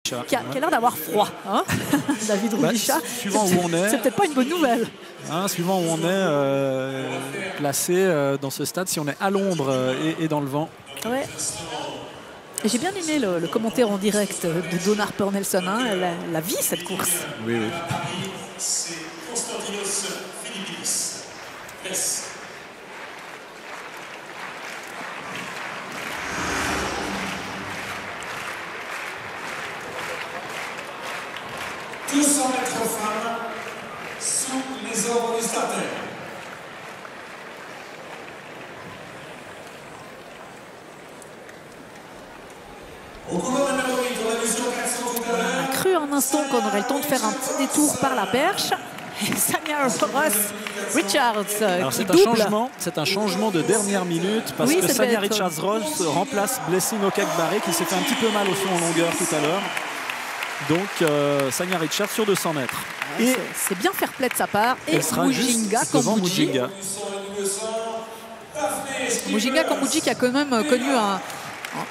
qui a l'air d'avoir froid, hein. David Rudisha. Suivant où on est. C'est peut-être pas une bonne nouvelle. Hein, suivant où on est placé dans ce stade, si on est à l'ombre et dans le vent. Ouais. J'ai bien aimé le commentaire en direct de Dawn Harper Nelson. Hein. Elle a vie cette course. Oui, oui. Tous 100 mètres femmes sous les ordres du starter. Au couloir numéro 8, on a vu sur 400 tout à l'heure. On a cru un instant qu'on aurait le temps de faire un petit détour par la perche. Et Sanya Ross Richards Alors c'est un changement de dernière minute parce que Sanya Richards-Ross remplace Blessing Okekbare qui s'est fait un petit peu mal au saut en longueur tout à l'heure. Donc Sanya Richards sur 200 mètres. Ouais, c'est bien fair play de sa part. Et Mujinga Kambudji. Mujinga Kambudji qui a quand même connu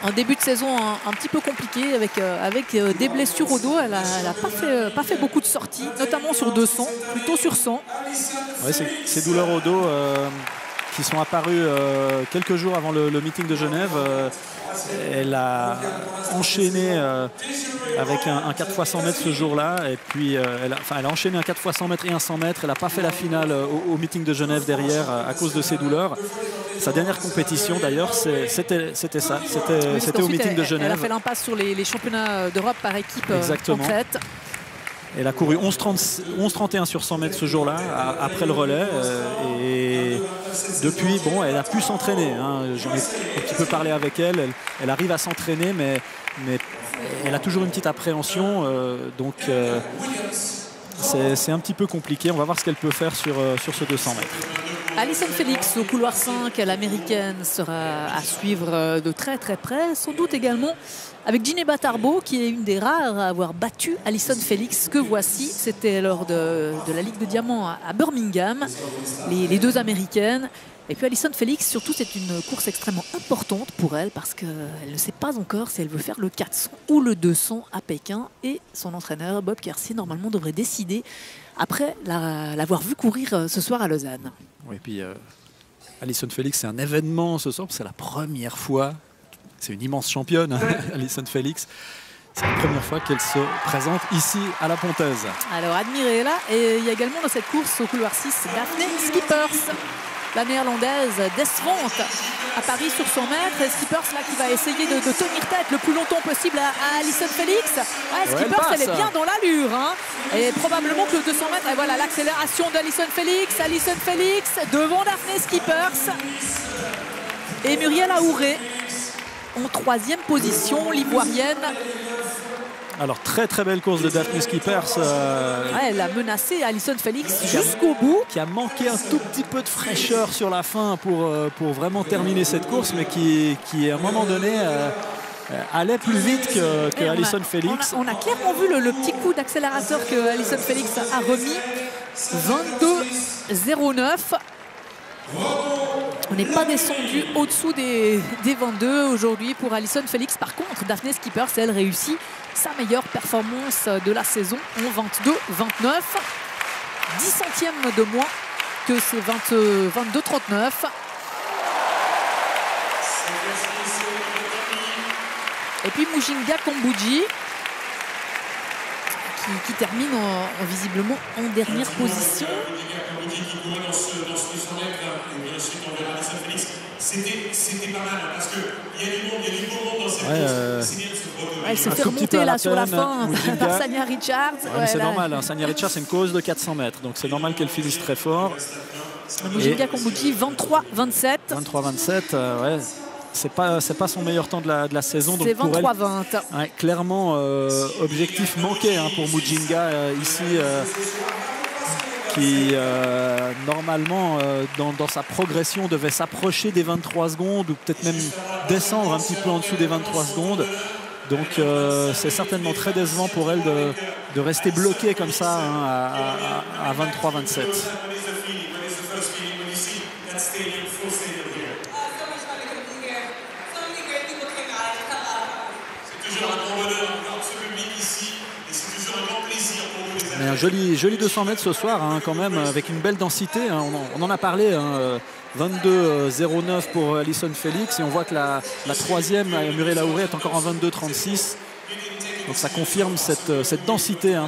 un début de saison un petit peu compliqué avec des blessures au dos. Elle n'a pas fait beaucoup de sorties, notamment sur 200, plutôt sur 100. Ouais, ces douleurs au dos qui sont apparues quelques jours avant le meeting de Genève. Elle a enchaîné avec un 4x100 mètres ce jour-là. Et puis elle a enchaîné un 4x100 mètres et un 100 mètres. Elle n'a pas fait la finale au meeting de Genève derrière à cause de ses douleurs. Sa dernière compétition d'ailleurs, c'était ça. C'était au meeting de Genève. Elle a fait l'impasse sur les championnats d'Europe par équipe. Exactement. Elle a couru 11,31 sur 100 mètres ce jour-là, après le relais. Et depuis, bon, elle a pu s'entraîner. Hein. J'en ai un petit peu parlé avec elle. Elle arrive à s'entraîner, mais elle a toujours une petite appréhension. Donc, c'est un petit peu compliqué. On va voir ce qu'elle peut faire sur ce 200 mètres. Allyson Felix au couloir 5, l'américaine sera à suivre de très très près, sans doute également avec Ginebra Tarboe qui est une des rares à avoir battu Allyson Felix que voici. C'était lors de la Ligue de Diamant à Birmingham, les deux américaines. Et puis Allyson Felix, surtout, c'est une course extrêmement importante pour elle parce qu'elle ne sait pas encore si elle veut faire le 400 ou le 200 à Pékin. Et son entraîneur, Bob Kersey, normalement devrait décider après l'avoir vu courir ce soir à Lausanne. Oui, puis Allyson Felix, c'est un événement ce soir. C'est la première fois, c'est une immense championne, hein, Allyson Felix. C'est la première fois qu'elle se présente ici à la Pontaise. Alors admirez-la. Et il y a également dans cette course au couloir 6, Daphne Schippers. La néerlandaise décevante à Paris sur 100 mètres. Et Schippers là qui va essayer de tenir tête le plus longtemps possible à Allyson Felix. Ouais, Schippers, elle est bien dans l'allure. Hein. Et probablement que le 200 mètres, et voilà l'accélération d'Allyson Felix. Allyson Felix devant Daphne Schippers. Et Muriel Aouré en 3e position, l'ivoirienne. Alors très très belle course de Daphne Schippers. Elle a menacé Allyson Felix jusqu'au bout. Qui a manqué un tout petit peu de fraîcheur sur la fin pour vraiment terminer cette course, mais qui à un moment donné allait plus vite que Allyson Felix. On a clairement vu le petit coup d'accélérateur que Allyson Felix a remis. 22,09. On n'est pas descendu au-dessous des 22 aujourd'hui pour Allyson Felix. Par contre, Daphne Schippers, elle réussit sa meilleure performance de la saison en 22,29. 10 centièmes de moins que ses 22,39. Et puis Mujinga Kambudji qui termine visiblement en dernière position. C'était pas mal parce qu'il y a du beau monde dans cette course. Elle se fait remonter là sur la fin par Sanya Richards. Ouais, c'est normal, hein. Sanya Richards, c'est une course de 400 mètres, donc c'est normal qu'elle finisse très fort. Mujinga Kambudji, 23,27. 23,27, ouais. C'est pas son meilleur temps de la saison. C'est 23,20. Ouais, clairement, objectif manqué hein, pour Mujinga ici. Qui normalement dans sa progression devait s'approcher des 23 secondes ou peut-être même descendre un petit peu en dessous des 23 secondes. Donc c'est certainement très décevant pour elle de rester bloquée comme ça hein, à 23-27. C'est toujours un grand bonheur de voir ce public ici. Mais un joli 200 mètres ce soir, hein, quand même, avec une belle densité. Hein, on en a parlé. Hein, 22,09 pour Allyson Felix. Et on voit que la troisième, Muriel Aouré, est encore en 22,36. Donc ça confirme cette densité. Hein,